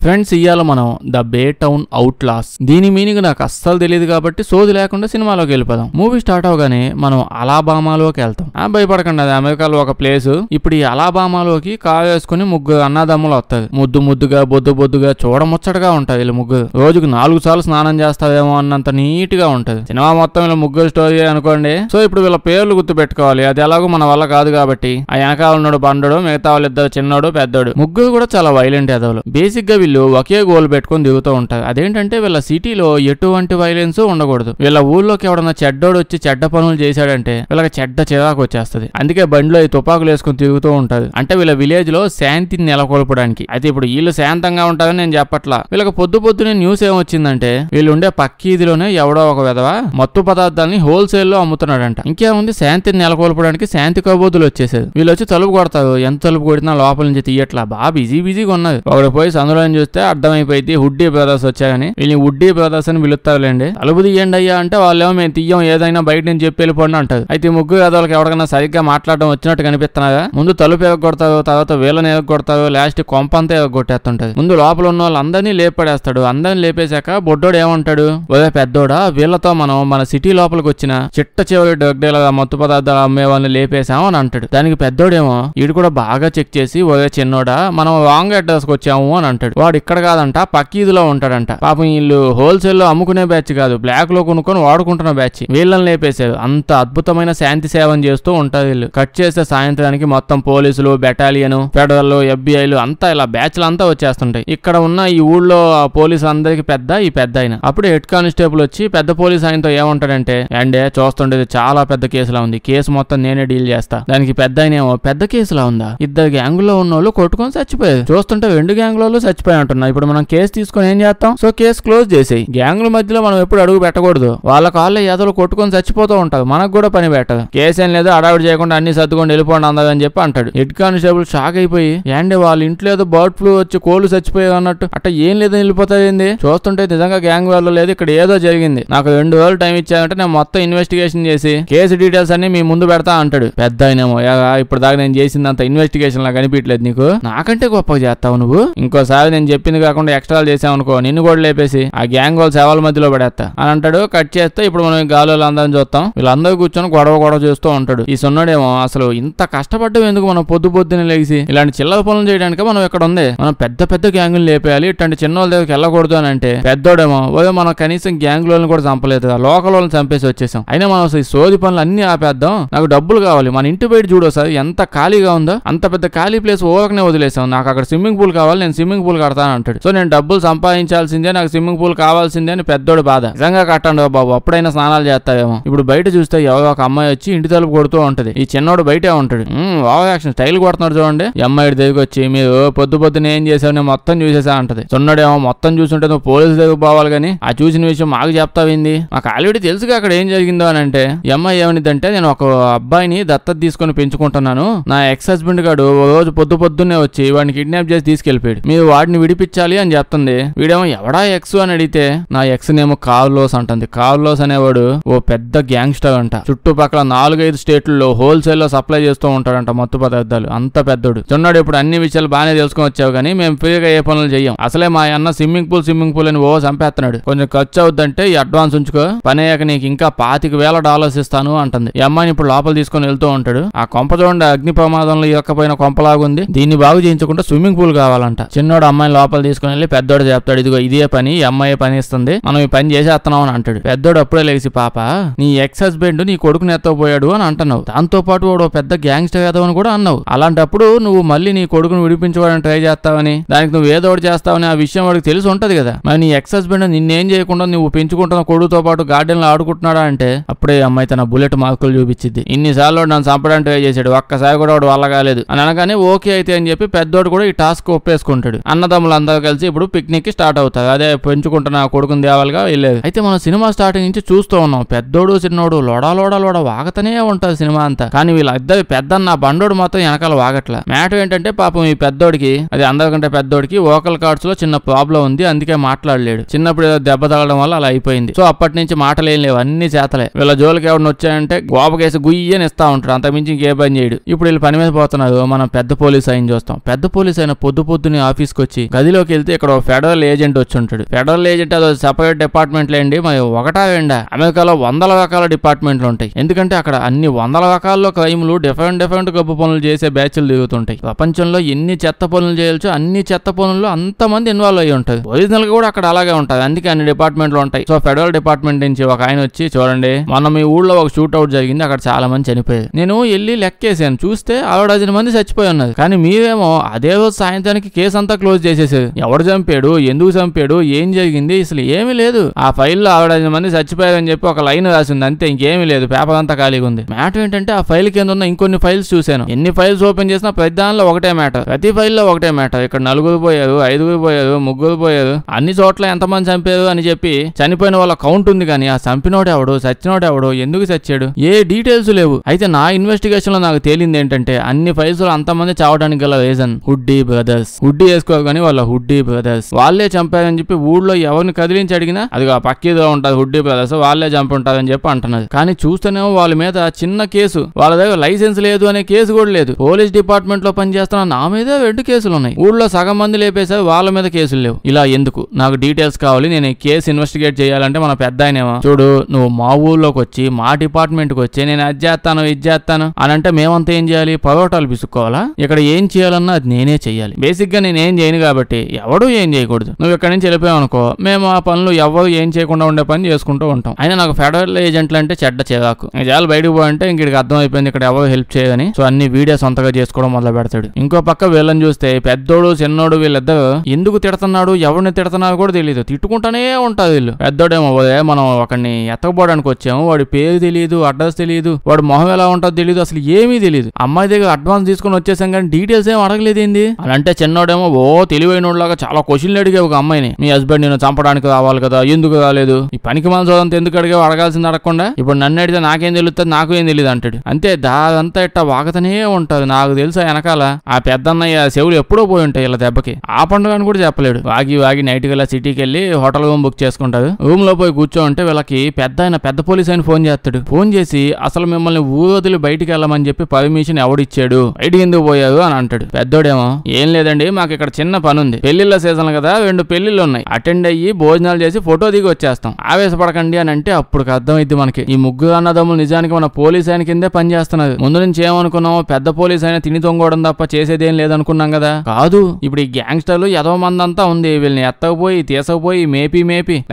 Friends, ఇయ్యాల మనం the bay town అవుట్లాస్ దీని మీనింగ్ నాకు అస్సలు తెలియదు కాబట్టి సోది లేకుండా సినిమాలోకి వెళ్ళిపోదాం. మూవీ స్టార్ట్ అవగానే మనం అలాబామాలోకి వెళ్తాం. భయపడకండి, అది అమెరికాలో ఒక ప్లేస్. ఇప్పుడు ఈ అలాబామాలోకి కారు వేసుకుని ముగ్గురు అన్నదమ్ములు వస్తారు. ముద్దుగా బొద్దుగా చూడముచ్చటగా ఉంటది. వీళ్ళు ముగ్గురు రోజుకు 4 సార్లు స్నానం చేస్తారేమో అన్నంత నీట్ గా ఉంటది. సినిమా మొత్తం వీళ్ళ ముగ్గురు స్టోరీ అనుకోండి. సో ఇప్పుడు వీళ్ళ పేర్లు గుర్తు పెట్టుకోవాలి. అది ఎలాగో మన వల్ల కాదు కాబట్టి ఆ వెనకాల ఉన్నాడు బండడు, మిగతా వాళ్ళు ఇద్దరు చిన్నోడు పెద్దోడు. ముగ్గురు కూడా చాలా వైలెంట్ ఎదవలు. బేసిక్ గా వీళ్ళు ఒకే గోల్ పెట్టుకుని దిగుతూ ఉంటారు. అదేంటంటే వీళ్ళ సిటీలో ఎటువంటి వైలెన్స్ ఉండకూడదు. వీళ్ళ ఊర్లోకి ఎవడన్నా చెడ్డోడు వచ్చి చెడ్డ పనులు చేశాడంటే వీళ్ళకి చెడ్డ చిరాకు వచ్చేస్తది. అందుకే బండిలో ఈ తుపాకులు వేసుకుని తిరుగుతూ ఉంటారు. అంటే వీళ్ళ విలేజ్ లో శాంతిని నెలకొల్పడానికి. అయితే ఇప్పుడు వీళ్ళు శాంతంగా ఉంటారని నేను చెప్పట్లా. వీళ్ళకి పొద్దునే న్యూస్ ఏమొచ్చిందంటే వీళ్ళు ఉండే పక్కీదిలోనే ఎవడో ఒక విధవ మత్తు పదార్థాలని హోల్సేల్ లో అమ్ముతున్నాడంట. ఇంకేముంది, శాంతిని నెలకొల్పడానికి శాంతి కబోతులు వచ్చేసారు. వీళ్ళు వచ్చి తలుపు కొడతారు. ఎంత తలుపు కొట్టినా లోపల నుంచి తీయట్లా. బాగా బిజీగా ఉన్నది. ఒకటి పోయి సందులో చూస్తే అర్థమైపోయింది హుడ్డీ బ్రదర్స్ వచ్చాయని. వీళ్ళని హుడ్డీ బ్రదర్స్ అని పిలుస్తారులేండి. తలుపు తీయండి అయ్యా అంటే వాళ్ళేమో మేము తీయం, ఏదైనా బయట నుంచి చెప్పి వెళ్ళిపోండి అంటారు. అయితే ముగ్గురు వాళ్ళకి ఎవరికైనా సరిగ్గా మాట్లాడడం వచ్చినట్టు కనిపిస్తున్నారా? ముందు తలుపు ఎగొడతారు, తర్వాత వీళ్ళని ఎగొడతారు, లాస్ట్ కొంపంతా ఎగొట్టేస్తుంటది. ముందు లోపల ఉన్న వాళ్ళందరినీ లేపడేస్తాడు. అందరిని లేపేశాక బొడ్డోడు ఏమంటాడు, ఒరే పెద్దోడా, వీళ్ళతో మనం మన సిటీ లోపలికి వచ్చిన చిట్ట చివరి డ్రగ్ డీలర్ మత్తు పదార్థాలు అమ్మే వాళ్ళని లేపేశాము అని అంటాడు. దానికి పెద్దోడేమో వీడు కూడా బాగా చెక్ చేసి, ఒరే చిన్నోడా మనం రాంగ్ అడ్రస్ కి వచ్చాము అని అంటాడు. వాడు ఇక్కడ కాదంట, పక్కీదిలో ఉంటాడంట. పాపం వీళ్ళు హోల్సేల్ లో అమ్ముకునే బ్యాచ్ కాదు, బ్లాక్ లో కొనుక్కొని వాడుకుంటున్న బ్యాచ్. వీళ్ళని లేపేశారు. అంత అద్భుతమైన శాంతి సేవను చేస్తూ ఉంటారు వీళ్ళు. కట్ చేస్తే సాయంత్రానికి మొత్తం పోలీసులు, బెటాలియన్, ఫెడరల్, ఎఫ్బిఐలు అంతా ఇలా బ్యాచ్లు అంతా వచ్చేస్తుంటాయి. ఇక్కడ ఉన్న ఈ ఊళ్ళో పోలీసు అందరికి ఈ పెద్ద ఆయన. అప్పుడు హెడ్ కానిస్టేబుల్ వచ్చి పెద్ద పోలీస్ ఆయనతో ఏమంటాడంటే, అండే చూస్తుండేది చాలా పెద్ద కేసులా ఉంది, కేసు మొత్తం నేనే డీల్ చేస్తా. దానికి పెద్ద ఆయన ఏమో, పెద్ద కేసులా ఉందా, ఇద్దరు గ్యాంగుల్లో ఉన్న వాళ్ళు కొట్టుకొని చచ్చిపోయారు, చూస్తుంటే 2 గ్యాంగులలో చచ్చిపోయి అంటున్నా. ఇప్పుడు మనం కేసు తీసుకొని ఏం చేస్తాం? సో కేసు క్లోజ్ చేసేయి. గ్యాంగుల మధ్యలో మనం ఎప్పుడు అడుగు పెట్టకూడదు. వాళ్ళ కాళ్ళ ఎదలు కొట్టుకొని చచ్చిపోతూ ఉంటారు, మనకు కూడా పని పెట్టదు. కేసు ఏం లేదు, అడావిడి చేయకుండా అన్ని సర్దుకొని వెళ్ళిపోండి అందదని చెప్పి అంటాడు. హెడ్ కానిస్టేబుల్ షాక్ అయిపోయి, ఏంటి వాళ్ళ ఇంట్లో ఏదో బర్డ్ ఫ్లూ వచ్చి కోళ్ళు చచ్చిపోయాయి అన్నట్టు అట్ట ఏం లేదని వెళ్ళిపోతాయింది, చూస్తుంటే నిజంగా గ్యాంగ్ వాళ్ళు లేదు, ఇక్కడ ఏదో జరిగింది, నాకు 2 రోజులు టైం ఇచ్చారంటే నేను మొత్తం ఇన్వెస్టిగేషన్ చేసి కేసు డీటెయిల్స్ అన్ని మీ ముందు పెడతా అంటాడు. పెద్ద ఆయనేమో, ఇప్పుడు దాకా నేను చేసిందంత ఇన్వెస్టిగేషన్ లా కనిపించలేదు నీకు, నాకంటే గొప్పగా చేస్తావు నువ్వు, ఇంకోసారి నేను చెప్పింది కాకుండా ఎక్స్ట్రాలు చేసావనుకో నిన్ను కూడా లేపేసి ఆ గ్యాంగ్ వాళ్ళ సేవల మధ్యలో పడేస్తా అని అంటాడు. కట్ చేస్తే ఇప్పుడు మనం గాలిలో అందరం చూస్తాం. వీళ్ళందరూ కూర్చొని గొడవ చేస్తూ ఉంటాడు. ఈ సున్నాడేమో, అసలు ఇంత కష్టపడ్డం ఎందుకు, మనం పొద్దునే లేచి ఇలాంటి చిల్లర పనులు చేయడానికి మనం ఇక్కడ ఉంది, మనం పెద్ద గ్యాంగులు లేపేయాలి, ఇట్లాంటి చిన్న వాళ్ళ దగ్గరికి వెళ్ళకూడదు అని అంటే పెద్దోడేమో, మనం కనీసం గ్యాంగ్ లోని కూడా చంపలేదు, లోకల్ వాళ్ళని చంపేసి వచ్చేసాం, అయినా మనం ఈ సోది పనులు అన్ని ఆపేద్దాం, నాకు డబ్బులు కావాలి, మన ఇంటి బయట చూడు సార్ ఎంత ఖాళీగా ఉందో, అంత పెద్ద ఖాళీ ప్లేస్ ఓవర్కనే వదిలేసాం, నాకు అక్కడ స్విమ్మింగ్ పూల్ కావాలి, నేను స్విమ్మింగ్ పూల్ కడతాను అంటాడు. సో నేను డబ్బులు సంపాదించాల్సిందే, నాకు స్విమ్మింగ్ పూల్ కావాల్సిందే అని పెద్దోడు బాధ. నిజంగా కట్టండి బాబు, అప్పుడైనా స్నానాలు చేస్తావేమో. ఇప్పుడు బయట చూస్తే ఎవరో ఒక అమ్మాయి వచ్చి ఇంటి తలుపు కొడుతూ ఉంటది. ఈ చిన్నోడు బయటే ఉంటాడు. ఓవర్ యాక్షన్ స్టైల్ కొడుతున్నాడు చూడండి. ఈ అమ్మాయి దగ్గరికి వచ్చి, మీరు పొద్దునే ఏం చేసావు, నేను మొత్తం చూసేసా అంటది. చిన్నోడేమో, మొత్తం చూసుంటే నువ్వు పోలీసు దగ్గర పోవాలి కానీ ఆ చూసిన విషయం మాకు చెప్తావింది, మాకు ఆల్రెడీ తెలుసుగా అక్కడ ఏం జరిగిందో అని అంటే, ఈ అమ్మాయి ఏమనిద్దంటే, నేను ఒక అబ్బాయిని దత్తత తీసుకొని పెంచుకుంటున్నాను, నా ఎక్స్ హస్బెండ్ గాడు రోజు పొద్దున్నే వచ్చి వాడిని కిడ్నాప్ చేసి తీసుకెళ్లిపోయాడు, మీరు వాడిని విడిపించాలి అని చెప్తుంది. వీడేమో ఎవడా ఎక్స్ అని అడిగితే, నా ఎక్స్ నేమో కార్లోస్ అంటుంది. కార్లోస్ అనేవాడు ఓ పెద్ద గ్యాంగ్స్టర్ అంట, చుట్టుపక్కల 4-5 స్టేట్లలో హోల్సేల్ లో సప్లై చేస్తూ ఉంటాడంట మత్తు పదార్థాలు, అంత పెద్దోడు. చిన్నాడు ఇప్పుడు అన్ని విషయాలు బాగానే తెలుసుకొని వచ్చావు కానీ మేము ఫ్రీగా ఏ పనులు చెయ్యం, అసలే మా అన్న స్విమ్మింగ్ పూల్ అని చంపేస్తున్నాడు, కొంచెం ఖర్చు అవుద్దంటే ఈ అడ్వాన్స్ ఉంచుకో, పని అయ్యాక నీకు ఇంకా $25,000 ఇస్తాను అంటుంది. ఈ అమ్మాయిని ఇప్పుడు లోపల తీసుకొని వెళ్తూ ఉంటాడు. ఆ కొంప చూడండి, అగ్ని ప్రమాదంలో ఇరక్కపోయిన కొంపలాగుంది, దీన్ని బాగు చేయించకుండా స్విమ్మింగ్ పూల్ కావాలంట. చిన్నోడు అమ్మాయిని లోపల తీసుకుని వెళ్ళి పెద్దోడు చెప్తాడు, ఇదిగో ఇదే పని, ఈ అమ్మాయి పని ఇస్తుంది, మనం ఈ పని చేసేస్తున్నాం అని అంటాడు. పెద్దోడు అప్పుడే లేచి, పాప నీ ఎక్స్ హస్బెండ్ నీ కొడుకుని ఎత్తపోయాడు అని అంటున్నావు, దాంతో పాటు వాడు పెద్ద గ్యాంగ్స్టర్ అని కూడా అన్నావు, అలాంటప్పుడు నువ్వు మళ్ళీ నీ కొడుకును విడిపించుకోవడానికి ట్రై చేస్తావని, దానికి నువ్వు ఏదో ఒకటి చేస్తావని ఆ విషయం వాడికి తెలిసి ఉంటది కదా, మరి నీ ఎక్స్ హస్బెండ్ నిన్నేం చేయకుండా నువ్వు పెంచుకుంటున్న కొడుకుతో పాటు గార్డెన్ లో ఆడుకుంటున్నాడా అంటే అప్పుడే అమ్మాయి తన బుల్లెట్ మార్కులు చూపించింది. ఇన్నిసార్లు నన్ను చంపడానికి ట్రై చేశాడు, ఒక్కసారి కూడా వాడు వల్ల కాలేదు అని అనగానే ఓకే అయితే అని చెప్పి పెద్దోడు కూడా ఈ టాస్క్ ఒప్పేసుకుంటాడు. అన్నదమ్ములు అందరూ కలిసి ఇప్పుడు పిక్నిక్ కి స్టార్ట్ అవుతారు. అదే పెంచుకుంటున్న కొడుకుని దేవాలిగా వెళ్ళేది. అయితే మనం సినిమా స్టార్టింగ్ నుంచి చూస్తూ ఉన్నాం, పెద్దోడు చిన్నోడు లోడ వాగతనే ఉంటది సినిమా అంతా, కానీ వీళ్ళిద్దరు పెద్దన్న బండోడు మాత్రం వెనకాల వాగట్ల. మ్యాటర్ ఏంటంటే పాపం ఈ పెద్దోడికి, అది అందరికంటే పెద్దోడికి వోకల్ కార్డ్స్ లో చిన్న ప్రాబ్లం ఉంది, అందుకే మాట్లాడలేడు. చిన్నప్పుడు దెబ్బ తగలడం వల్ల అలా అయిపోయింది. సో అప్పటి నుంచి మాటలు ఏం లేవు, అన్ని చేతలే. వీళ్ళ జోలికి ఎవరిని వచ్చాయంటే గోపకేసి గుయ్యని ఇస్తా ఉంటాడు, అంతకుమించి ఇంకే పని చేయడు. ఇప్పుడు వీళ్ళు పని మీద పోతున్నారు. మనం పెద్ద పోలీస్ అయిన చూస్తాం. పెద్ద పోలీస్ అయిన పొద్దున్నే ఆఫీస్కి వచ్చి గదిలోకి వెళ్తే ఇక్కడ ఫెడరల్ ఏజెంట్ వచ్చి ఉంటాడు. ఫెడరల్ ఏజెంట్ అది సెపరేట్ డిపార్ట్మెంట్ లేండి, మరి ఒకటా రెండా? అమెరికాలో వందల రకాల డిపార్ట్మెంట్లు ఉంటాయి. ఎందుకంటే అక్కడ అన్ని వందల రకాల్లో క్రైమ్లు డిఫరెంట్ గొప్ప పనులు చేసే బ్యాచ్లు దిగుతుంటాయి. ప్రపంచంలో ఎన్ని చెత్త పనులు చేయొచ్చు అన్ని చెత్త పనుల్లో అంతమంది ఇన్వాల్వ్ అయ్యి ఉంటారు. ఒరిజినల్ గా కూడా అక్కడ అలాగే ఉంటుంది, అందుకే అన్ని డిపార్ట్మెంట్లు ఉంటాయి. సో ఫెడరల్ డిపార్ట్మెంట్ నుంచి ఒక ఆయన వచ్చి, చూడండి మొన్న మీ ఊళ్ళో ఒక షూట్అవుట్ జరిగింది, అక్కడ చాలా మంది చనిపోయారు. నేను వెళ్ళి లెక్కేసాను, చూస్తే 6 మంది చచ్చిపోయి ఉన్నారు. కానీ మీరేమో అదే రోజు సాయంత్రానికి కేసు అంతా క్లోజ్ చేసేసారు. ఎవడు చంపాడు, ఎందుకు చంపాడు, ఏం జరిగింది, అసలు ఏమీ లేదు. ఆ ఫైల్లో 6 మంది చచ్చిపోయారని చెప్పి ఒక లైన్ రాసింది, అంతే, ఇంకేమీ లేదు. పేపర్ అంతా ఖాళీగా ఉంది. మ్యాటర్ ఏంటంటే ఆ ఫైల్ కింద ఉన్న ఇంకొన్ని ఫైల్స్ చూశాను. ఎన్ని ఫైల్స్ ఓపెన్ చేసినా ప్రతి దానిలో ఒకటే మ్యాటర్, ప్రతి ఫైల్లో ఒకటే మ్యాటర్. ఇక్కడ 4 పోయారు, 5 పోయారు, 3 పోయారు, అన్ని చోట్ల ఎంతమంది చంపారు అని చెప్పి చనిపోయిన వాళ్ళ కౌంట్ ఉంది. కానీ ఆ చంపినోడు ఎవడు, చచ్చినోడు ఎవడు, ఎందుకు చచ్చాడు, ఏ డీటెయిల్స్ లేవు. అయితే నా ఇన్వెస్టిగేషన్ లో నాకు తేలింది ఏంటంటే అన్ని ఫైల్స్ లో అంతమంది చావడానికి గల రీజన్ హుడ్డీ బ్రదర్స్. హుడ్డీ వేసుకోరు కానీ వాళ్ళ హుడ్డీ బ్రదర్స్ వాళ్ళే చంపారని చెప్పి ఊళ్ళో ఎవరిని కదిలించి అడిగినా అది పక్కీదో ఉంటుంది హుడ్డీ బ్రదర్స్, వాళ్ళే చంపుంటారని చెప్పి అంటున్నది. కానీ చూస్తేనేమో వాళ్ళ మీద చిన్న కేసు, వాళ్ళ దగ్గర లైసెన్స్ లేదు అనే కేసు కూడా లేదు. పోలీస్ డిపార్ట్మెంట్ లో పనిచేస్తున్న నా మీద 2 కేసులు ఉన్నాయి. ఊళ్ళో సగం మంది లేపేశారు, వాళ్ళ మీద కేసులు లేవు. ఇలా ఎందుకు, నాకు డీటెయిల్స్ కావాలి, నేను ఈ కేసు ఇన్వెస్టిగేట్ చేయాలంటే మన పెద్ద ఆయనేమో, చూడు నువ్వు మా ఊళ్ళోకి వచ్చి మా డిపార్ట్మెంట్ కి వచ్చి నేను అది చేస్తాను ఇది చేస్తాను అని అంటే మేమంతా ఏం చేయాలి, పరోటాలు పిసుక్కోవాలా? ఇక్కడ ఏం చేయాలన్నా అది నేనే చెయ్యాలి. బేసిక్ గా నేను ఏం చేయను కాబట్టి ఎవడు ఏం చేయకూడదు. నువ్వు ఇక్కడి నుంచి వెళ్ళిపోయావు అనుకో, మేము ఆ పనులు ఎవరు ఏం చేయకుండా ఉండే పని చేసుకుంటూ ఉంటాం. అయినా నాకు ఫెడరల్ ఏజెంట్లు అంటే చెడ్డ చిరాకు. చాలా బయటకు పోయంటే ఇంకడికి అర్థం అయిపోయింది ఇక్కడ ఎవరు హెల్ప్ చేయదని. సో అన్ని వీడియో సొంతగా చేసుకోవడం మొదలు పెడతాడు. ఇంకో పక్క వీళ్ళని చూస్తే పెద్దోడు చిన్నోడు వీళ్ళిద్దరు ఎందుకు తిడుతున్నాడు, ఎవరిని తిడుతున్నాడు కూడా తెలియదు, తిట్టుకుంటానే ఉంటారు వీళ్ళు. పెద్దోడేమో మనం ఒకడిని ఎత్తకపోవడానికి వచ్చాము, వాడి పేరు తెలియదు, అడ్రస్ తెలియదు, వాడు మొహం ఎలా ఉంటుందో తెలియదు, అసలు ఏమీ తెలియదు. అమ్మాయి దగ్గర అడ్వాన్స్ తీసుకుని వచ్చేసాం కానీ డీటెయిల్స్ ఏం అడగలేదు ఏంది అని అంటే చిన్నోడేమో తెలివైనలాగా చాలా క్వశ్చన్లు అడిగే ఒక అమ్మాయిని, మీ హస్బెండ్ నేను చంపడానికి రావాలి కదా, ఎందుకు రాలేదు, ఈ పనికి మనసు ఎందుకు అడిగా, అడగాల్సింది అడగకుండా ఇప్పుడు నన్ను అడిగితే నాకేం తెలుస్తుంది, నాకు ఏం తెలియదు అంటాడు. అంతే దాదంతా ఇట్లా వాగతనే ఉంటారు. నాకు తెలుసా వెనకాల ఆ పెద్దన్నయ్య చెవులు ఎప్పుడో పోయి ఉంటాయి ఇలా దెబ్బకి. ఆ పండుగ అని కూడా చెప్పలేడు. వాగి నైట్ గల్లా సిటీకి వెళ్ళి హోటల్ రూమ్ బుక్ చేసుకుంటారు. రూమ్ లో పోయి కూర్చోంటే వీళ్ళకి పెద్ద పోలీస్ ఆయన ఫోన్ చేస్తాడు. ఫోన్ చేసి అసలు మిమ్మల్ని ఊరు వదిలి బయటికి వెళ్ళమని చెప్పి పర్మిషన్ ఎవడిచ్చాడు, బయటికి ఎందుకు పోయారు అని అంటాడు. పెద్దోడేమో ఏం లేదండి మాకు ఇక్కడ చిన్న పని ఉంది, పెళ్లిళ్ళ సీజన్ కదా 2 పెళ్లిళ్ళు ఉన్నాయి, అటెండ్ అయ్యి భోజనాలు చేసి ఫోటో దిగి వచ్చేస్తాం, ఆవేశపడకండి అని అంటే అప్పుడు అర్థమైంది మనకి ఈ ముగ్గురు అన్నదమ్ములు నిజానికి మన పోలీస్ ఆయన కిందే పని చేస్తున్నారు. ముందు నుంచి ఏమనుకున్నాం, పెద్ద పోలీస్ అయినా తిని తొంగోవడం తప్ప చేసేదేం లేదనుకున్నాం కదా. కాదు, ఇప్పుడు ఈ గ్యాంగ్స్టర్లు ఎదో మందంతా ఉంది, వీళ్ళని ఎత్తకపోయి తీసుకుపోయి మేపి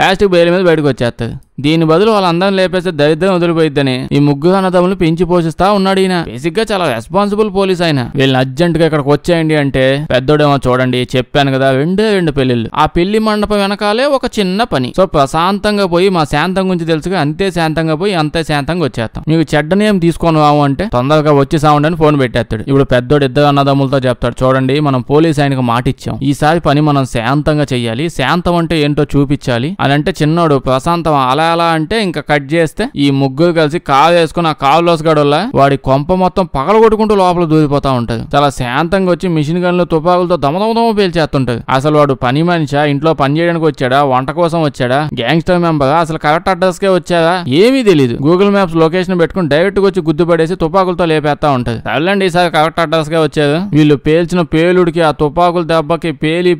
లాస్ట్ బయలు మీద బయటకు వచ్చేస్తారు. దీని బదులు వాళ్ళందరిని లేపేస్తే దరిద్రం వదిలిపోయిద్దని ఈ ముగ్గురు అన్నదమ్ములు పెంచి పోషిస్తా ఉన్నాడు ఈయన. బేసిక్ గా చాలా రెస్పాన్సిబుల్ పోలీస్ ఆయన. వీళ్ళని అర్జెంట్ గా ఇక్కడికి వచ్చేయండి అంటే పెద్దోడేమో చూడండి చెప్పాను కదా 2 పెళ్లిళ్ళు, ఆ పెళ్లి మండపం వెనకాలే ఒక చిన్న పని. సో ప్రశాంతంగా పోయి మా శాంతం గురించి తెలుసుగా అంతే శాంతంగా పోయి అంతే శాంతంగా వచ్చేస్తాం, మీకు చెడ్డని ఏం తీసుకొని రావు అంటే తొందరగా వచ్చి సావండి అని ఫోన్ పెట్టేస్తాడు. ఇప్పుడు పెద్దోడు 2 అన్నదమ్ములతో చెప్తాడు, చూడండి మనం పోలీస్ ఆయనకు మాట ఇచ్చాం, ఈసారి పని మనం శాంతంగా చెయ్యాలి, శాంతం అంటే ఏంటో చూపించాలి అని అంటే చిన్నోడు ప్రశాంతం అలా అంటే ఇంకా కట్ చేస్తే ఈ ముగ్గురు కలిసి కాలు వేసుకుని ఆ కాలు లోసగడల్లా వాడి కొంప మొత్తం పగల కొట్టుకుంటూ లోపల దూరిపోతా ఉంటది. చాలా శాంతంగా వచ్చి మిషన్ గన్లు తుపాకులతో దమదమదమ పేల్చేస్తుంటది. అసలు వాడు పని మనిషా, ఇంట్లో పని చేయడానికి వచ్చాడా, వంట కోసం వచ్చాడా, గ్యాంగ్స్టర్ మెంబర్, అసలు కరెక్ట్ అడ్రస్ కే వచ్చాడా ఏమీ తెలియదు. గూగుల్ మ్యాప్స్ లొకేషన్ పెట్టుకుని డైరెక్ట్ గా వచ్చి గుద్దుపడేసి తుపాకులతో లేపేస్తా ఉంటది. సర్లేండి ఈసారి కరెక్ట్ అడ్రస్ కే వచ్చారు. వీళ్ళు పేల్చిన పేలుడికి ఆ తుపాకుల దెబ్బకి పేలి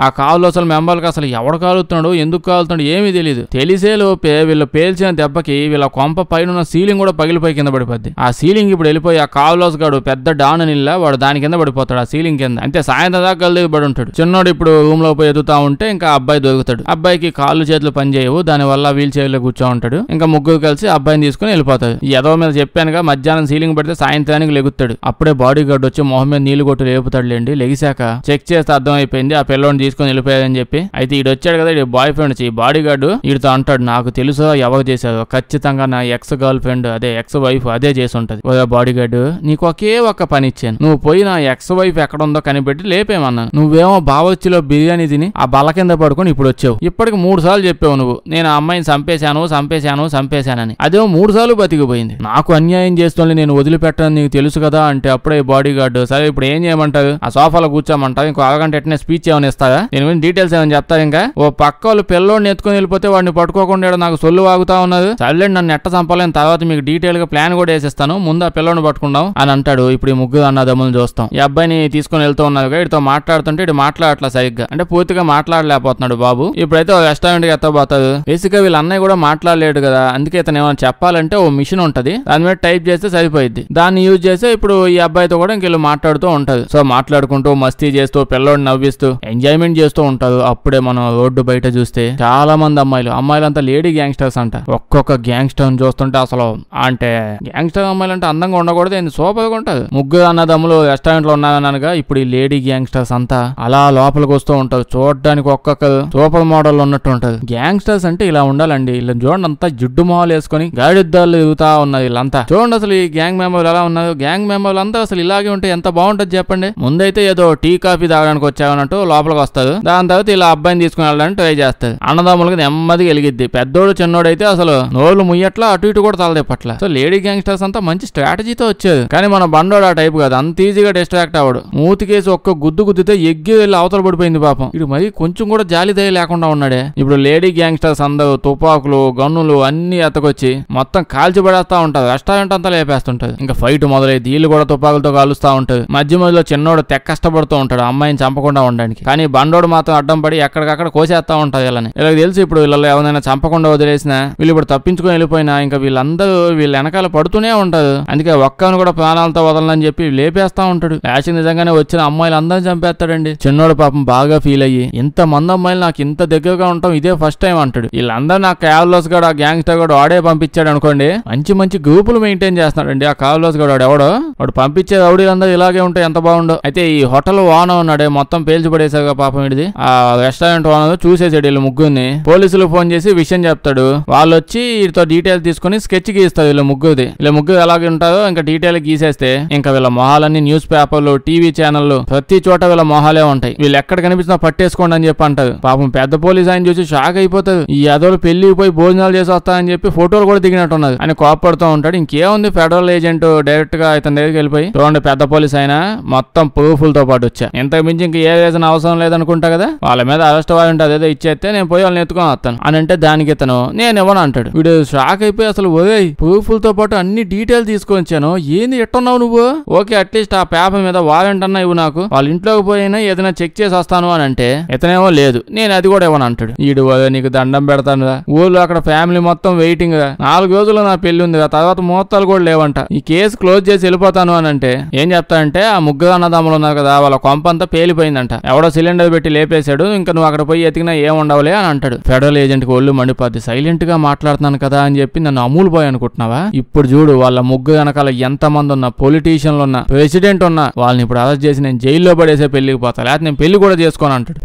ఆ కాలు అసలు మెంబర్కి అసలు ఎవడు కాలుతున్నాడు ఎందుకు కాలుతున్నాడు ఏమీ తెలియదు. తెలిసే లోపే వీళ్ళు పేల్చిన దెబ్బకి వీళ్ళ కొంప పైన సీలింగ్ కూడా పగిలిపోయి కింద పడిపోద్ది. ఆ సీలింగ్ ఇప్పుడు వెళ్ళిపోయి ఆ కావులోస్ గాడు పెద్ద డాన్ నిల్లా వాడు దాని కింద పడిపోతాడు, ఆ సీలింగ్ కింద. అంటే సాయంత్రం దాకా గల్దిగి పడి ఉంటాడు. చిన్నోడు ఇప్పుడు రూమ్ లో పోయి ఎదుగుతా ఉంటే ఇంకా అబ్బాయి దొరుకుతాడు. అబ్బాయికి కాళ్ళు చేతులు పని చేయవు, దాని వల్ల వీల్ చైర్ లో కూర్చో ఉంటాడు. ఇంకా ముగ్గురు కలిసి అబ్బాయిని తీసుకుని వెళ్ళిపోతాడు. ఈ ఎదవ మీద చెప్పానుగా మధ్యాహ్నం సీలింగ్ పడితే సాయంత్రానికి లెగుతాడు. అప్పుడే బాడీ గార్డ్ వచ్చి మొహం మీద నీళ్లు కొట్టు లేపుతాడు లేండి. లెగిశాక చెక్ చేస్తే అర్థం అయిపోయింది ఆ పిల్లోని తీసుకుని వెళ్ళిపోయాడని చెప్పి. అయితే ఈడు వచ్చాడు కదా ఈ బాయ్ ఫ్రెండ్ బాడీ గార్డు వీడితో అంటాడు, నాకు తెలుసు ఎవరు చేశారు, ఖచ్చితంగా నా ఎక్స్ గర్ల్ ఫ్రెండ్ అదే ఎక్స్ వైఫ్ అదే చేసి ఉంటది. బాడీ గార్డు నీకు ఒక్క పని ఇచ్చాను, నువ్వు పోయి నా ఎక్స్ వైఫ్ ఎక్కడ ఉందో కనిపెట్టి లేపేమన్నాను. నువ్వేమో బావొచ్చిలో బిర్యానీ తిని ఆ బల్ల కింద పడుకొని ఇప్పుడు వచ్చావు. ఇప్పటికి 3 సార్లు చెప్పావు నువ్వు నేను ఆ అమ్మాయిని చంపేశానని. అదేమో 3 సార్లు బతికిపోయింది. నాకు అన్యాయం చేస్తోంది నేను వదిలిపెట్టని నీకు తెలుసు కదా అంటే అప్పుడే బాడీ గార్డు సరే ఇప్పుడు ఏం చేయమంటారు, ఆ సోఫాలో కూర్చోమంటారు, ఇంకో అరగంట ఎట్నే స్పీచ్ ఏమైనా ఇస్తారా, నేను డీటెయిల్స్ ఏమైనా చెప్తారు. ఇంకా ఓ పక్క వాళ్ళు పిల్లోడిని ఎత్తుకొని వెళ్ళిపోతే వాడిని పట్టుకోకుండా నాకు సొల్లు వాగుతా ఉన్నది, సర్లేండి నన్ను ఎట్ట చంపాలని తర్వాత మీకు డీటెయిల్ గా ప్లాన్ కూడా వేసేస్తాను, ముందు ఆ పిల్లని పట్టుకుందాం అని అంటాడు. ఇప్పుడు ఈ ముగ్గురు అన్నదమ్ములను చూస్తాం. ఈ అబ్బాయిని తీసుకుని వెళ్తూ ఉన్నారు, ఇటుతో మాట్లాడుతుంటే ఇటు మాట్లాడట్లా సరిగ్గా, అంటే పూర్తిగా మాట్లాడలేకపోతున్నాడు బాబు. ఇప్పుడైతే రెస్టారెంట్ కి ఎత్తబోతాడు. బేసిక్ గా వీళ్ళ అన్నయ్య కూడా మాట్లాడలేడు కదా, అందుకే ఇతను ఏమైనా చెప్పాలంటే ఓ మిషన్ ఉంటది, దాని మీద టైప్ చేస్తే సరిపోయింది. దాన్ని యూజ్ చేస్తే ఇప్పుడు ఈ అబ్బాయితో కూడా ఇంకెళ్ళు మాట్లాడుతూ ఉంటది. సో మాట్లాడుకుంటూ మస్తీ చేస్తూ పిల్లోడిని నవ్విస్తూ ఎంజాయ్మెంట్ చేస్తూ ఉంటారు. అప్పుడే మనం రోడ్డు బయట చూస్తే చాలా మంది అమ్మాయిలంతా లేడీ గ్యాంగ్స్టర్స్ అంట. ఒక్కొక్క గ్యాంగ్స్టర్ చూస్తుంటే అసలు అంటే గ్యాంగ్స్టర్ అమ్మాయిలు అంటే అందంగా ఉండకూడదు, ఏంది సూపర్ గా ఉంటది. ముగ్గురు అన్నదమ్ములు రెస్టారెంట్ లో ఉన్నారనగా ఇప్పుడు ఈ లేడీ గ్యాంగ్స్టర్స్ అంతా అలా లోపలికి వస్తూ ఉంటారు. చూడడానికి ఒక్కొక్క సూపర్ మోడల్ ఉన్నట్టు ఉంటది. గ్యాంగ్స్టర్స్ అంటే ఇలా ఉండాలండి. ఇలా చూడండి, అంతా జిడ్డు మొహాలు వేసుకొని గాడిద్దాలు ఎదుగుతా ఉన్నది వీళ్ళంతా. చూడండి అసలు ఈ గ్యాంగ్ మెంబర్లు ఎలా ఉన్నారు. గ్యాంగ్ మెంబర్లు అంతా అసలు ఇలాగే ఉంటే ఎంత బాగుంటది చెప్పండి. ముందైతే ఏదో టీ కాఫీ తాగడానికి వచ్చావన్నట్టు లోపలికి వస్తారు. దాని తర్వాత ఇలా అబ్బాయిని తీసుకుని వెళ్ళడానికి ట్రై చేస్తారు. అన్నదమ్ములకి నెమ్మది వెలిగిద్ది. పెద్దోడు చిన్నోడు అయితే అసలు నోళ్ళు ముయ్యట్లా, అటు ఇటు కూడా తలదెప్పట్ల. సో లేడీ గ్యాంగ్స్టర్స్ అంతా మంచి స్ట్రాటజీతో వచ్చేది. కానీ మన బండోడు ఆ టైప్ కాదు, అంత ఈజీగా డిస్ట్రాక్ట్ అవ్వడు. మూతికేసి ఒక్క గుద్దుతే ఎగ్గి వెళ్ళి అవతల పడిపోయింది పాపం. ఇది మరి కొంచెం కూడా జాలి దయ లేకుండా ఉన్నాడే. ఇప్పుడు లేడీ గ్యాంగ్స్టర్స్ అందరూ తుపాకులు గన్నులు అన్ని ఎత్తకొచ్చి మొత్తం కాల్చి పడేస్తా ఉంటారు. రెస్టారెంట్ అంతా లేపేస్తుంటది. ఇంకా ఫైట్ మొదలైతే వీళ్ళు కూడా తుపాకులతో కాలుస్తా ఉంటారు. మధ్యలో చిన్నోడు తెక్క కష్టపడుతూ ఉంటాడు అమ్మాయిని చంపకుండా ఉండడానికి. కానీ బండోడు మాత్రం అడ్డం పడి ఎక్కడికక్కడ కోసేస్తా ఉంటారు వీళ్ళని. ఇలా తెలిసి ఇప్పుడు వీళ్ళలో ఎవరైనా చంపకుండా వదిలేసినా వీళ్ళు ఇప్పుడు తప్పించుకొని వెళ్ళిపోయినా ఇంకా వీళ్ళందరూ వీళ్ళ వెనకాల పడుతూనే ఉంటారు. అందుకే ఒక్కను కూడా ప్రాణాలతో వదలని చెప్పి లేపేస్తా ఉంటాడు. యాక్షన్ నిజంగానే వచ్చిన అమ్మాయిలు అందరిని చంపేస్తాడండి. చిన్నోడు పాపం బాగా ఫీల్ అయ్యి ఇంత మంది అమ్మాయిలు నాకు ఇంత దగ్గరగా ఉంటాం ఇదే ఫస్ట్ టైం అంటాడు. వీళ్ళందరూ నాకు కావలోస్ గడు ఆ గ్యాంగ్స్టర్ గడు ఆడే పంపించాడు అనుకోండి. మంచి మంచి గ్రూపులు మెయింటైన్ చేస్తున్నాడండి ఆ కావలోస్ గడు. ఎవడో వాడు పంపించే రౌడీలందరూ ఇలాగే ఉంటే ఎంత బాగుండో. అయితే ఈ హోటల్ ఓనర్ ఉన్నాడే మొత్తం పేల్చి పడేసాగా పాపం. ఇది ఆ రెస్టారెంట్ ఓనర్ చూసేసాడు వీళ్ళు ముగ్గురిని. పోలీసులు ఫోన్ చేసి విషయం చెప్తాడు. వాళ్ళు వచ్చి వీటితో డీటెయిల్స్ తీసుకుని స్కెచ్ గీస్తారు వీళ్ళ ముగ్గురిది. వీళ్ళ ముగ్గురు ఎలాగే ఉంటారో ఇంకా డీటెయిల్ గీసేస్తే ఇంకా వీళ్ళ మొహాలన్నీ న్యూస్ పేపర్లు టీవీ ఛానళ్లు ప్రతి చోట వీళ్ళ మొహాలే ఉంటాయి. వీళ్ళు ఎక్కడ కనిపించినా పట్టేసుకోండి అని చెప్పి అంటారు. పాపం పెద్ద పోలీస్ ఆయన చూసి షాక్ అయిపోతారు. ఈ యాదవులు పెళ్లికి పోయి భోజనాలు చేసి వస్తారని చెప్పి ఫోటోలు కూడా దిగినట్టున్నది అని కోపడుతూ ఉంటాడు. ఇంకేముంది ఫెడరల్ ఏజెంట్ డైరెక్ట్ గా ఇతని దగ్గరికి వెళ్ళిపోయి చూడండి పెద్ద పోలీస్ ఆయన మొత్తం ప్రూఫ్ల తో పాటు వచ్చా, ఇంతకు మించి ఇంక ఏ రీజన్ అవసరం లేదనుకుంటా కదా, వాళ్ళ మీద అరెస్ట్ వారెంట్ అదేదో ఇచ్చేస్తే నేను పోయి వాళ్ళని ఎత్తుకొని వస్తాను అని అంటే దానికి ఇతను నేను ఇవ్వను అంటాడు. వీడు షాక్ అయిపోయి అసలు ఒరే ప్రూఫ్లతో పాటు అన్ని డీటెయిల్ తీసుకొని వచ్చాను, ఏంది ఎట్టున్నావు నువ్వు, ఓకే అట్లీస్ట్ ఆ పేపర్ మీద వారెంట్ అన్నా ఇవ్వు, నాకు వాళ్ళ ఇంట్లోకి పోయినా ఏదైనా చెక్ చేసి వస్తాను అని అంటే ఇతనేమో లేదు నేను అది కూడా ఇవ్వను అంటాడు. వీడు నీకు దండం పెడతాను రా, ఊళ్ళో అక్కడ ఫ్యామిలీ మొత్తం వెయిటింగ్ రా, 4 రోజుల్లో నా పెళ్లి ఉంది రా, తర్వాత ముహూర్తాలు కూడా లేవంట, ఈ కేసు క్లోజ్ చేసి వెళ్ళిపోతాను అని అంటే ఏం చెప్తానంటే ఆ ముగ్గురు అన్నదమ్ములు ఉన్నారు కదా వాళ్ళ కొంపంతా పేలిపోయిందంట, ఎవడో సిలిండర్ పెట్టి లేపేశాడు, ఇంకా నువ్వు అక్కడ పోయి ఎతికినా ఏం ఉండవులే అని అంటాడు. ఫెడరల్ ఏజెంట్ కి ఒళ్ళు మండిపోద్ది. సైలెంట్ గా మాట్లాడుతున్నాను కదా అని చెప్పి నన్ను అమూల్ బాయ్ అనుకుంటున్నావా, ఇప్పుడు చూడు వాళ్ళ ముగ్గురు వెనకాల ఎంత మంది ఉన్నా, పొలిటీషియన్లు ఉన్నా, ప్రెసిడెంట్ ఉన్నా, వాళ్ళని ఇప్పుడు అరెస్ట్ చేసి నేను జైల్లో పడేసే పెళ్లికి పోతా, లేకపోతే నేను పెళ్లి కూడా చేసుకోను అంటాడు.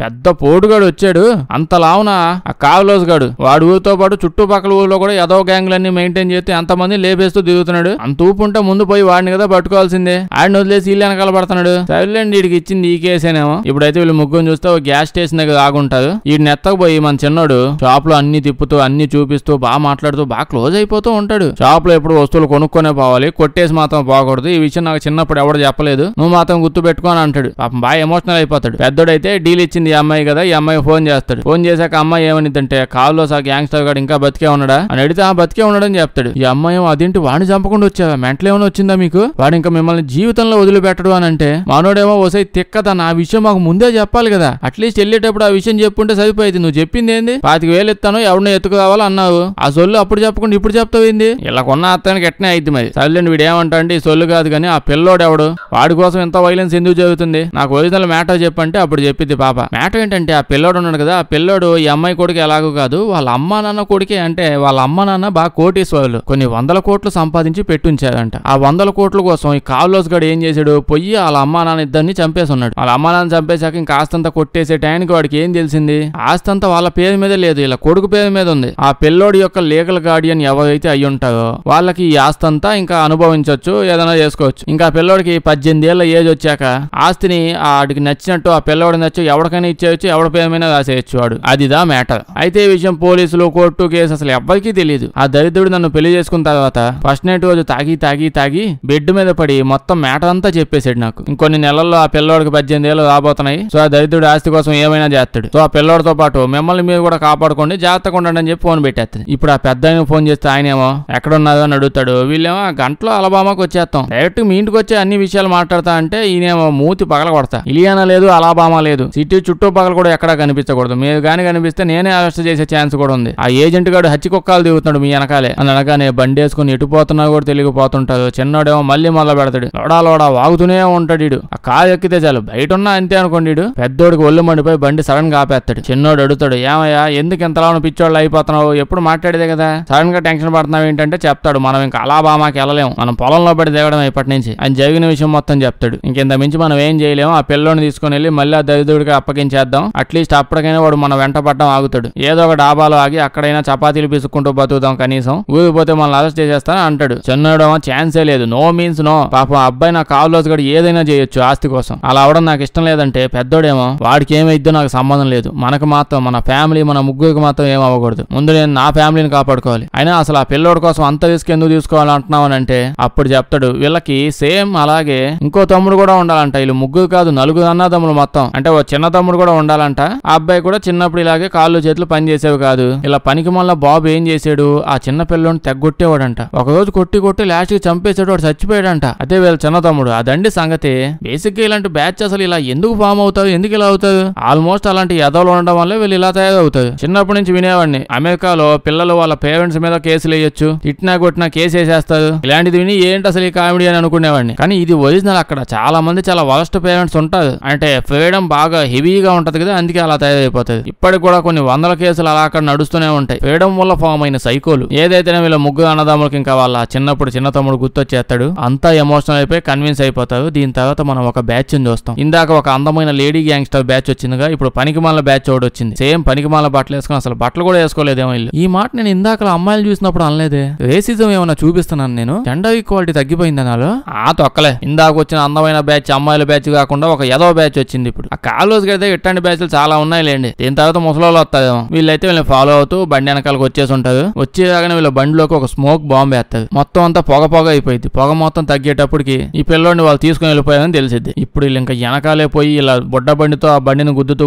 పెద్ద పోటుగాడు వచ్చాడు అంతలావున ఆ కావలోస్ గాడు, వాడు ఊరితో పాటు చుట్టుపక్కల ఊర్లో కూడా ఏదో గ్యాంగ్లన్నీ మెయింటైన్ చేస్తే అంతమంది లేపేస్తూ దిగుతున్నాడు. అంత ఊపు ఉంటే ముందు పోయి వాడిని కదా పట్టుకోవాల్సిందే, ఆడిని వదిలేసి వీళ్ళు వెనకాల పడుతున్నాడు. సైలెంట్ వీడికి ఇచ్చింది ఈ కేసేనేమో. ఇప్పుడైతే వీళ్ళు ముగ్గురు చూస్తే ఒక గ్యాస్ స్టేషన్ దగ్గర ఆగుంటారు. వీడిని ఎత్తకపోయి మన చిన్నోడు షాప్ లో అన్ని తిప్పుతూ అన్ని చూపిస్తూ బాగా మాట్లాడుతూ బాగా క్లోజ్ అయిపోతూ ఉంటాడు. షాప్ లో ఎప్పుడు వస్తువులు కొనుక్కొనే పోవాలి, కొట్టేసి మాత్రం పోకూడదు, ఈ విషయం నాకు చిన్నప్పుడు ఎవడు చెప్పలేదు, నువ్వు మాత్రం గుర్తు పెట్టుకోని అంటాడు. పాపం బాగా ఎమోషనల్ అయిపోతాడు. పెద్దోడైతే డీల్ ఇచ్చింది ఈ అమ్మాయి కదా, ఈ అమ్మాయి ఫోన్ చేస్తాడు. ఫోన్ చేశాక అమ్మాయి ఏమనిద్దంటే కాల్లో ఆ గ్యాంగ్స్టర్ గాడు ఇంకా బతికే ఉన్నాడా అని అడిగితే ఆ బతికే ఉన్నాడని చెప్తాడు. ఈ అమ్మాయి అదేంటి వాడిని చంపకుండా వచ్చావా, మెంటల్ ఏమైనా వచ్చిందా మీకు, వాడు ఇంకా మిమ్మల్ని జీవితంలో వదిలిపెట్టడు అని అంటే మానోడేమో ఓసై తిక్కదా, ఆ విషయం మాకు ముందే చెప్పాలి కదా, అట్లీస్ట్ వెళ్ళేటప్పుడు ఆ విషయం చెప్పుంటే సరిపోయింది, నువ్వు చెప్పింది ఏంది 25,000 ఇస్తాను ఎవరినో ఎత్తుకు రావాలో అన్నావు, ఆ సొల్లు అప్పుడు చెప్పకుండా ఇప్పుడు చెప్తావు ఏంది, ఇలా కొన్న అత్తానికి ఎట్నే అయింది మరి. సర్లేండి వీడు ఏమంటా అంటే ఈ సొల్లు కాదు కానీ ఆ పిల్లోడు ఎవడు, వాడి కోసం ఎంత వైలెన్స్ ఎందుకు జరుగుతుంది, నాకు ఒరిజినల్ మ్యాటర్ చెప్పంటే అప్పుడు చెప్పింది పాప. మ్యాటర్ ఏంటంటే ఆ పిల్లోడు ఉన్నాడు కదా, ఆ పిల్లోడు ఈ అమ్మాయి కొడుకు ఎలాగో కాదు వాళ్ళ అమ్మా నాన్న కొడుకే, అంటే వాళ్ళ అమ్మ నాన్న బాగా కోటీశ్వరులు, కొన్ని 100 కోట్లు సంపాదించి పెట్టుంచారంట. ఆ 100 కోట్ల కోసం ఈ కావలోస్ గడు ఏం చేశాడు, పొయ్యి వాళ్ళ అమ్మా నాన్న ఇద్దరిని చంపేసి ఉన్నాడు. వాళ్ళ అమ్మా నాన్న చంపేశాక ఇంకా ఆస్తంతా కొట్టేసే టైంకి వాడికి ఏం తెలిసింది, ఆస్తంతా వాళ్ళ పేరు మీద లేదు, ఇలా కొడుకు పేరు మీద ఉంది. ఆ పిల్లోడి యొక్క లీగల్ గార్డియన్ ఎవరైతే అయ్యి ఉంటారో వాళ్ళకి ఈ ఆస్తంతా ఇంకా అనుభవించవచ్చు, ఏదైనా చేసుకోవచ్చు. ఇంకా పిల్లోడికి 18 ఏళ్ల ఏజ్ వచ్చాక ఆస్తిని ఆడికి నచ్చినట్టు ఆ పిల్లోడి నచ్చు ఎవరికైనా ఇచ్చేయచ్చు, ఎవరి పేరు మీద రాసేయచ్చు వాడు. అదిదా మ్యాటర్. అయితే ఈ విషయం పోలీసులు కోర్టు కేసు అసలు ఎవ్వరికీ తెలియదు. ఆ దరిద్రుడు నన్ను పెళ్లి చేసుకున్న తర్వాత ఫస్ట్ నైట్ రోజు తాగి బెడ్ మీద పడి మొత్తం మ్యాటర్ అంతా చెప్పేశాడు నాకు. ఇంకొన్ని నెలల్లో ఆ పిల్లోడికి 18 ఏళ్ళు రాబోతున్నాయి. సో ఆ దరిద్రుడు ఆస్తి కోసం ఏమైనా చేస్తాడు. సో ఆ పిల్లోడితో పాటు మిమ్మల్ని మీరు కూడా కాపాడుకోండి, జాగ్రత్తగా ఉండండి అని చెప్పి చెప్పి ఫోన్ పెట్టేస్తుంది. ఇప్పుడు ఆ పెద్ద ఫోన్ చేస్తే ఆయనేమో ఎక్కడున్నాదో అని అడుగుతాడు. వీళ్ళేమో గంటలో అలబామాకి వచ్చేస్తాం, డైరెక్ట్ మీ ఇంటికి వచ్చి అన్ని విషయాలు మాట్లాడతా అంటే ఈయనేమో మూతి పగల కొడతా. ఇలియానా లేదు, అలాబామా లేదు, సిటీ చుట్టూ పగల కూడా ఎక్కడా కనిపించకూడదు, మీరు గాని కనిపిస్తే నేనే అరెస్ట్ చేసే ఛాన్స్ కూడా ఉంది. ఆ ఏజెంట్ గాడు హచ్చి కుక్కలు దిగుతున్నాడు మీ వెనకాలే అని అనగానే బండి వేసుకుని ఎటుపోతున్నా కూడా తెలియకపోతుంటాడు. చిన్నోడేమో మళ్ళీ మొదలు పెడతాడు, లోడా వాగుతూనే ఉంటాడు. ఆ కారు ఎక్కితే చాలు బయట ఉన్నా అంతే అనుకోండి. పెద్దోడికి ఒళ్ళు మండిపోయి బండి సడన్ గా ఆపేస్తాడు. చిన్నోడు అడుగుతాడు, ఏమయ్యా ఎందుకు ఇంతలా పిచ్చోళ్ళు అయిపోతున్నావు, ఎప్పుడు మాట్లాడేదే కదా, సడన్ గా టెన్షన్ పడుతున్నావు ఏంటంటే చెప్తాడు, మనం ఇంకా అలాబామాకి వెళ్ళలేము, మనం పొలంలో పడి దిగడం ఇప్పటి నుంచి అని జరిగిన విషయం మొత్తం చెప్తాడు. ఇంకెంత మించి మనం ఏం చేయలేము, ఆ పిల్లోని తీసుకుని వెళ్ళి మళ్ళీ ఆ దరిద్రుడికి అప్పగించేద్దాం, అట్లీస్ట్ అప్పటికైనా వాడు మన వెంట పడ్డం ఆగుతాడు, ఏదో ఒక డాబాలో ఆగి అక్కడైనా చపాతీలు పిసుకుంటూ బతుకుదాం, కనీసం ఊరిపోతే మనల్ని అరెస్ట్ చేసేస్తాను అంటాడు. చిన్నోడేమో ఛాన్సే లేదు, నో మీన్స్ నో, పాపం అబ్బాయి నా కావులోసి గడు ఏదైనా చేయొచ్చు ఆస్తి కోసం, అలా అవడం నాకు ఇష్టం లేదంటే పెద్దోడేమో వాడికి ఏమైద్దో నాకు సంబంధం లేదు, మనకు మాత్రం మన ఫ్యామిలీ మన ముగ్గురికి మాత్రం ఏం అవ్వకూడదు, ముందు నేను నా ఫ్యామిలీని కాపాడుకోవాలి, అయినా అసలు ఆ పిల్లోడి కోసం అంత రిస్క్ ఎందుకు తీసుకోవాలంటున్నావు అని అంటే అప్పుడు చెప్తాడు, వీళ్ళకి సేమ్ అలాగే ఇంకో తమ్ముడు కూడా ఉండాలంట, వీళ్ళు ముగ్గురు కాదు నలుగురు అన్నదమ్ములు మొత్తం, అంటే ఓ చిన్న తమ్ముడు కూడా ఉండాలంట. ఆ అబ్బాయి కూడా చిన్నప్పుడు ఇలాగే కాళ్ళు చేతులు పని చేసేవి కాదు, ఇలా పనికి మళ్ళీ బాబు ఏం చేసాడు, ఆ చిన్న పిల్లోని తెగ్గొట్టేవాడంట, ఒకరోజు కొట్టి లాస్ట్ కి చంపేసాడు, వాడు చచ్చిపోయాడంట. అదే వీళ్ళ చిన్న తమ్ముడు. అదండి సంగతి. బేసిక్ గా ఇలాంటి బ్యాచ్ అసలు ఇలా ఎందుకు ఫామ్ అవుతారు, ఎందుకు ఇలా అవుతారు, ఆల్మోస్ట్ అలాంటి ఎదవలు ఉండడం వల్ల వీళ్ళు ఇలా తయారవుతారు. చిన్నప్పటి నుంచి వినేవాడిని, అమెరికాలో పిల్లలు వాళ్ళ పేరెంట్స్ మీద కేసులు వేయొచ్చు, తిట్టినా కొట్టినా కేసు వేసేస్తారు, ఇలాంటిది విని ఏంటి అసలు ఈ కామెడీ అని అనుకునేవాడిని. కానీ ఇది ఒరిజినల్. అక్కడ చాలా మంది చాలా వరస్ట్ పేరెంట్స్ ఉంటారు, అంటే ఫ్రీడమ్ బాగా హెవీగా ఉంటది కదా, అందుకే అలా తయారైపోతుంది. ఇప్పటికి కూడా కొన్ని వందల కేసులు అలా అక్కడ నడుస్తూనే ఉంటాయి, ఫ్రీడమ్ వల్ల ఫామ్ అయిన సైకోలు. ఏదైతేనే వీళ్ళ ముగ్గురు అన్నదమ్ములకి ఇంకా వాళ్ళ చిన్నప్పుడు చిన్న తమ్ముడు గుర్తొచ్చేస్తాడు, అంతా ఎమోషనల్ అయిపోయి కన్విన్స్ అయిపోతారు. దీని తర్వాత మనం ఒక బ్యాచ్ చూస్తాం. ఇందాక ఒక అందమైన లేడీ గ్యాంగ్స్టర్ బ్యాచ్ వచ్చిందిగా, ఇప్పుడు పనికిమాల బ్యాచ్ ఒకటి వచ్చింది. సేమ్ పనికిమాల బట్టలు వేసుకుని అసలు బట్టలు కూడా వేసుకోలేదేమో వీళ్ళు. ఈ మాట నేను ఇందాక అమ్మాయిలు చూసినప్పుడు అనలేదే, రేసిజం ఏమైనా చూపిస్తున్నాను నేను, జెండర్ ఈక్వాలిటీ తగ్గిపోయింది నాలో. ఆ తొక్కలే, ఇందాక వచ్చిన అందమైన బ్యాచ్ అమ్మాయిల బ్యాచ్ కాకుండా ఒక ఏదో బ్యాచ్ వచ్చింది ఇప్పుడు. ఆ కాలేజ్ అయితే ఇట్లాంటి బ్యాచ్లు చాలా ఉన్నాయి లేండి. దీని తర్వాత ముసలోళ్ళు వస్తారేమో, వీళ్ళైతే వీళ్ళని ఫాలో అవుతూ బండి వెనకాలకు వచ్చేసి ఉంటారు. వచ్చేదాగానే వీళ్ళ బండిలోకి ఒక స్మోక్ బాంబ్ వేస్తారు, మొత్తం అంతా పొగ అయిపోయింది. పొగ మొత్తం తగ్గేటప్పటికి ఈ పిల్లోడిని వాళ్ళు తీసుకుని వెళ్ళిపోయారని తెలిసింది. ఇప్పుడు వీళ్ళు ఇంకా వెనకాలే పోయి ఇలా బుడ్డ బండితో ఆ బండిని గుద్దుతూ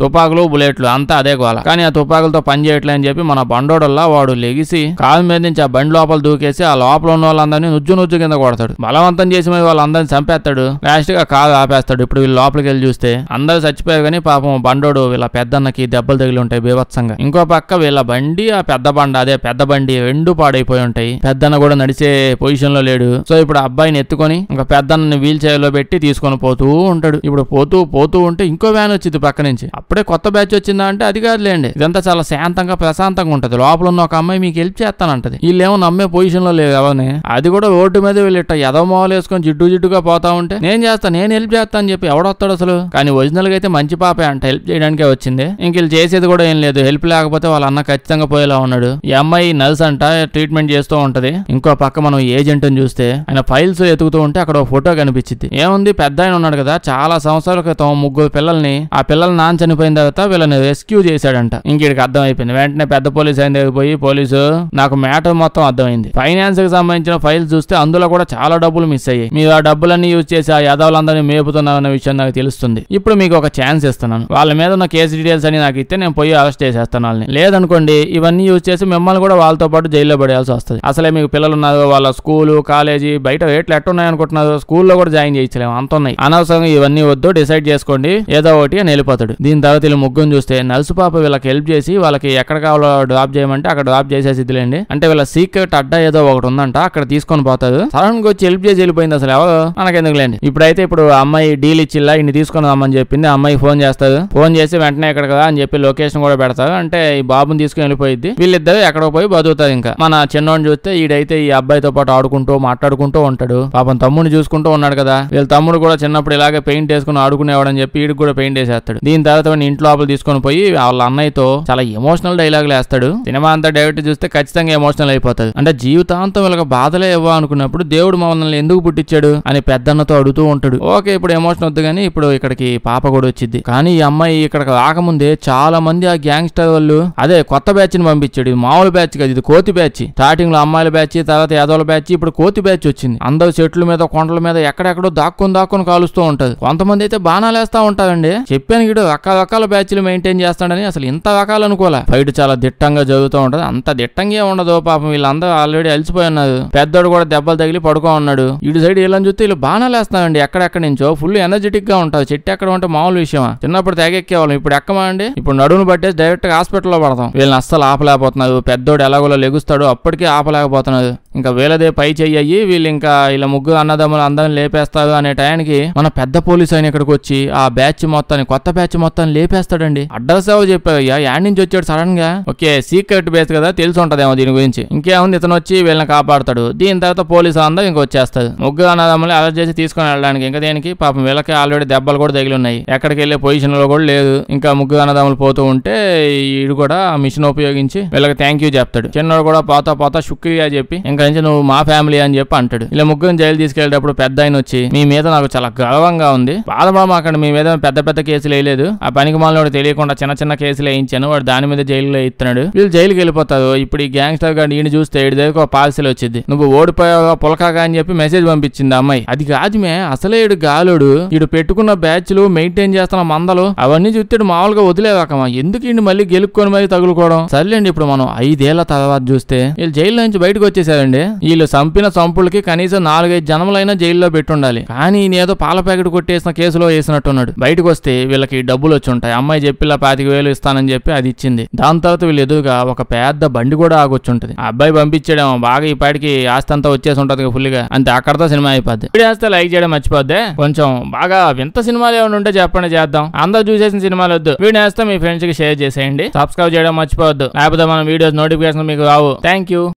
తుపాకులు బుల్లెట్లు అంతా అదే గోల. కానీ ఆ తుపాకులతో పని చేయట్లే అని చెప్పి మన బండోడల్లా వాడు లెగిసి కాలు మీద నుంచి ఆ బండి లోపల దూకేసి ఆ లోపల ఉన్న వాళ్ళందరినీ నుజ్జు కింద కొడతాడు, బలవంతం చేసి మరి వాళ్ళందరినీ చంపేస్తాడు. లాస్ట్ గా కాలు ఆపేస్తాడు. ఇప్పుడు వీళ్ళు లోపలికి వెళ్ళి చూస్తే అందరూ చచ్చిపోయారు, కానీ పాపం బండోడు వీళ్ళ పెద్దన్నకి దెబ్బలు తగిలి ఉంటాయి బీభత్సంగా. ఇంకో పక్క వీళ్ళ బండి ఆ పెద్ద బండి రెండు పాడైపోయి ఉంటాయి. పెద్దన్న కూడా నడిచే పొజిషన్ లో లేడు. సో ఇప్పుడు అబ్బాయిని ఎత్తుకొని ఇంకా పెద్దన్నని వీల్ చైర్ లో పెట్టి తీసుకొని పోతూ ఉంటాడు. ఇప్పుడు పోతూ ఉంటే ఇంకో వ్యాన్ వచ్చింది పక్క నుంచి. అప్పుడే కొత్త బ్యాచ్ వచ్చిందా అంటే అది కాదులేండి, ఇదంతా చాలా శాంతంగా ప్రశాంతంగా ఉంటది. లోపల ఉన్న ఒక అమ్మాయి మీకు హెల్ప్ చేస్తానంటది. వీళ్ళేమో నమ్మే పొజిషన్ లో లేదు ఎవరిని. అది కూడా రోడ్డు మీద వీళ్ళు ఇట్లా ఎదవ మొహాలు వేసుకొని జిడ్డుగా పోతా ఉంటే నేను హెల్ప్ చేస్తా అని చెప్పి ఎవడొస్తాడు అసలు. కానీ ఒరిజినల్ గా అయితే మంచి పాపే అంట, హెల్ప్ చేయడానికే వచ్చింది. ఇంక వీళ్ళు చేసేది కూడా ఏం లేదు, హెల్ప్ లేకపోతే వాళ్ళ అన్న ఖచ్చితంగా పోయేలా ఉన్నాడు. ఈ అమ్మాయి నర్స్ అంట, ట్రీట్మెంట్ చేస్తూ ఉంటది. ఇంకో పక్క మనం ఏజెంట్ చూస్తే ఆయన ఫైల్స్ ఎతుకుతూ ఉంటే అక్కడ ఒక ఫోటో కనిపించింది. ఏముంది, పెద్ద ఆయన ఉన్నాడు కదా, చాలా సంవత్సరాల క్రితం ముగ్గురు పిల్లల్ని, ఆ పిల్లలు నాన్న చనిపోయిన తర్వాత వీళ్ళని రెస్క్యూ చేశాడంట. ఇంకీడికి అర్థం అయిపోయింది. వెంటనే పెద్ద పోలీస్ ఆయన దగ్గర పోయి, పోలీసు నాకు మ్యాటర్ మొత్తం అర్థమైంది, ఫైనాన్స్ కి సంబంధించిన ఫైల్స్ చూస్తే అందులో కూడా చాలా డబ్బులు మిస్ అయ్యాయి, మీరు ఆ డబ్బులన్నీ యూజ్ చేసి ఆ యాదవులందరినీ మేపుతున్నారన్న విషయం నాకు తెలుస్తుంది. ఇప్పుడు మీకు ఒక ఛాన్స్ ఇస్తున్నాను, వాళ్ళ మీద ఉన్న కేసు డీటెయిల్స్ అని నాకు ఇస్తే నేను పోయి అరెస్ట్ చేసేస్తాను వాళ్ళని. లేదనుకోండి ఇవన్నీ యూజ్ చేసి మిమ్మల్ని కూడా వాళ్ళతో పాటు జైల్లో పడేయాల్సి వస్తుంది. అసలే మీకు పిల్లలు ఉన్నారు, వాళ్ళ స్కూలు కాలేజీ బయట రేట్లు ఎట్టున్నాయి అనుకుంటున్నారు, స్కూల్లో కూడా జాయిన్ చేయించలేము అంత ఉన్నాయి, అనవసరంగా ఇవన్నీ వద్దు, డిసైడ్ చేసుకోండి ఏదో ఒకటి అని వెళ్ళిపోతాడు. దీని తర్వాత వీళ్ళు ముగ్గురు చూస్తే నర్సు పాప వీళ్ళకి హెల్ప్ చేసి వాళ్ళకి ఎక్కడ కావాలో డ్రాప్ చేయమంటే అక్కడ డ్రాప్ చేసేసిద్దిలేండి. అంటే వీళ్ళ సీక్రెట్ అడ్డా ఏదో ఒకటి ఉందంట, అక్కడ తీసుకొని పోతారు. సడన్ గా వచ్చి హెల్ప్ చేసి వెళ్ళిపోయింది. అసలు ఎవరు మనకెందుకులేండి. ఇప్పుడైతే ఇప్పుడు అమ్మాయి డీల్ ఇచ్చిల్లా ఇన్ని తీసుకొని రమ్మని చెప్పింది. అమ్మాయి ఫోన్ చేస్తారు, ఫోన్ చేసి వెంటనే ఎక్కడ కదా అని చెప్పి లొకేషన్ కూడా పెడతారు. అంటే ఈ బాబుని తీసుకుని వెళ్ళిపోయింది. వీళ్ళిద్దరు ఎక్కడో పోయి బతుకుతారు. ఇంకా మన చిన్నోడిని చూస్తే ఈడైతే ఈ అబ్బాయితో పాటు ఆడుకుంటూ మాట్లాడుకుంటూ ఉంటాడు. పాపం తమ్ముడిని చూసుకుంటూ ఉన్నాడు కదా, వీళ్ళ తమ్ముడు కూడా చిన్నప్పుడు ఇలాగే పెయింట్ వేసుకుని ఆడుకునేవాడని చెప్పి వీడికి కూడా పెయింట్ వేసేస్తాడు. దీని తర్వాత ఇంట్లో లోపల తీసుకొని పోయి వాళ్ళ అన్నయ్యతో చాలా ఎమోషనల్ డైలాగులు వేస్తాడు. సినిమా అంతా డైరెక్ట్ చూస్తే ఖచ్చితంగా ఎమోషనల్ అయిపోతుంది. అంటే జీవితాంతం వీళ్ళకి బాధలే ఇవ్వ అనుకున్నప్పుడు దేవుడు మమ్మల్ని ఎందుకు పుట్టించాడు అని పెద్దన్నతో అడుగుతూ ఉంటాడు. ఓకే ఇప్పుడు ఎమోషన్ వద్దు కానీ ఇప్పుడు ఇక్కడికి పాప కూడా వచ్చింది. కానీ ఈ అమ్మాయి ఇక్కడికి రాకముందే చాలా మంది ఆ గ్యాంగ్స్టర్ వాళ్ళు అదే కొత్త బ్యాచ్ ని పంపించాడు. ఇది మామూలు బ్యాచ్ కాదు, ఇది కోతి బ్యాచ్. స్టార్టింగ్ లో అమ్మాయిల బ్యాచ్, తర్వాత యాదవుల బ్యాచ్, ఇప్పుడు కోతి బ్యాచ్ వచ్చింది. అందరూ చెట్ల మీద కొండల మీద ఎక్కడెక్కడో దాక్కుని కాలుస్తూ ఉంటది. కొంతమంది అయితే బాణాలు వేస్తా ఉంటారండి. చెప్పాను గిడు రకరకాల బ్యాచ్లు మెయింటైన్ చేస్తాడని, అసలు ఇంత రకాలు అనుకోలే. ఫైట్ చాలా చాలా దిట్టంగా జరుగుతూ ఉంటది. అంత దిట్టంగా ఉండదు పాపం, వీళ్ళందరూ ఆల్రెడీ అలసిపోయి ఉన్నారు. పెద్దోడు కూడా దెబ్బలు తగిలి పడుకో ఉన్నాడు. ఇటు సైడ్ వీళ్ళని చూస్తే వీళ్ళు బాణాలు వేస్తానండి ఎక్కడెక్కడి నుంచో. ఫుల్ ఎనర్జెటిక్ గా ఉంటుంది. చెట్టు ఎక్కడ ఉంటే మామూలు విషయమా? చిన్నప్పుడు తెగెక్కేవాళ్ళం, ఇప్పుడు ఎక్కమా అండి. ఇప్పుడు నడువును పట్టేసి డైరెక్ట్ గా హాస్పిటల్లో పడతాం. వీళ్ళని అస్సలు ఆపలేకపోతున్నారు. పెద్దోడు ఎలాగోలో లెగుస్తాడు, అప్పటికీ ఆపలేకపోతున్నారు. ఇంకా వీళ్ళదే పై చెయ్యి. వీళ్ళు ఇంకా ఇలా ముగ్గురు అన్నదమ్ములు అందరిని లేపేస్తారు అనే టైంకి మన పెద్ద పోలీసు ఆయన ఇక్కడికి వచ్చి ఆ బ్యాచ్ మొత్తాన్ని, కొత్త బ్యాచ్ మొత్తాన్ని లేపేస్తాడండి. అడ్రస్ ఏవో చెప్పావయ్యా, యాడ్ నుంచి వచ్చాడు సడన్ గా. ఓకే, సీక్రెట్ బేస్ కదా, తెలిసి ఉంటదేమో దీని గురించి. ఇంకేముంది, ఇతను వచ్చి వీళ్ళని కాపాడతాడు. దీని తర్వాత పోలీసు అందరూ ఇంక వచ్చేస్తారు. ముగ్గురు అన్నదమ్ములు అరెస్ట్ చేసి తీసుకొని వెళ్ళడానికి. ఇంకా దేనికి పాపం వీళ్ళకి ఆల్రెడీ దెబ్బలు కూడా తగిలి ఉన్నాయి. ఎక్కడికి వెళ్ళే పొజిషన్ లో కూడా లేదు. ఇంకా ముగ్గురు అన్నదమ్ములు పోతూ ఉంటే వీడు కూడా మిషన్ ఉపయోగించి వీళ్ళకి థ్యాంక్ యూ చెప్తాడు. చిన్నోడు కూడా పోతా పోతా శుక్రియా చెప్పి ఇంకా నుంచి నువ్వు మా ఫ్యామిలీ అని చెప్పి అంటాడు. ఇలా ముగ్గురు జైలు తీసుకెళ్లేటప్పుడు పెద్ద ఆయన వచ్చి మీ మీద నాకు చాలా గర్వంగా ఉంది, బాధపడమాకండి, మీ మీద పెద్ద పెద్ద కేసులు వేయలేదు, ఆ పనికి మాలినోడు తెలియకుండా చిన్న చిన్న కేసులు వేయించాను, వాడు దాని మీద జైలులో ఇస్తున్నాడు. వీళ్ళు జైలుకి వెళ్ళిపోతారు. ఇప్పుడు ఈ గ్యాంగ్స్టర్ గారిని ఈయన చూస్తే ఇటు దగ్గర ఒక పార్సిల్ వచ్చింది. నువ్వు ఓడిపోయావా పులకాగా అని చెప్పి మెసేజ్ పంపించింది అమ్మాయి. అది కాదుమే, అసలే ఇడు గాలుడు, ఇడు పెట్టుకున్న బ్యాచ్లు మెయింటైన్ చేస్తున్న మందలు అవన్నీ చూస్తే మామూలుగా వదిలేవాకమా, ఎందుకు ఇండి మళ్ళీ గెలుక్కొని మరి తగులుకోవడం. సర్లేండి, ఇప్పుడు మనం 5 ఏళ్ల తర్వాత చూస్తే వీళ్ళు జైల్లో నుంచి బయటకు వచ్చేసారండి. వీళ్ళు చంపిన చంపులకి కనీసం 4-5 జన్మలైనా జైల్లో పెట్టుండాలి. కానీ ఈయన ఏదో పాల ప్యాకెట్ కొట్టేసిన కేసులో వేసినట్టున్నాడు. బయటకు వస్తే వీళ్ళకి డబ్బులు వచ్చి ఉంటాయి. అమ్మాయి చెప్పిలా 25,000 ఇస్తానని చెప్పి అది ఇచ్చింది. దాని తర్వాత వీళ్ళు ఎదురుగా ఒక పెద్ద బండి కూడా ఆగొచ్చుంటది. ఆ అబ్బాయి పంపించడం బాగా ఈ పాటికి ఆస్తి అంతా వచ్చేసి ఉంటది ఫుల్ గా. అంతే, అక్కడతో సినిమా అయిపోద్ది. వీడియో వేస్తే లైక్ చేయడం మర్చిపోద్దే. కొంచెం బాగా వింత సినిమాలు ఏమైనా ఉంటే చెప్పండి, చేద్దాం. అందరూ చూసేసిన సినిమాలు వద్దు. వీడియో వేస్తే మీ ఫ్రెండ్స్ కి షేర్ చేసేయండి. సబ్స్క్రైబ్ చేయడం మర్చిపోవద్దు, లేకపోతే మన వీడియోస్ నోటిఫికేషన్ మీకు రావు. Thank you.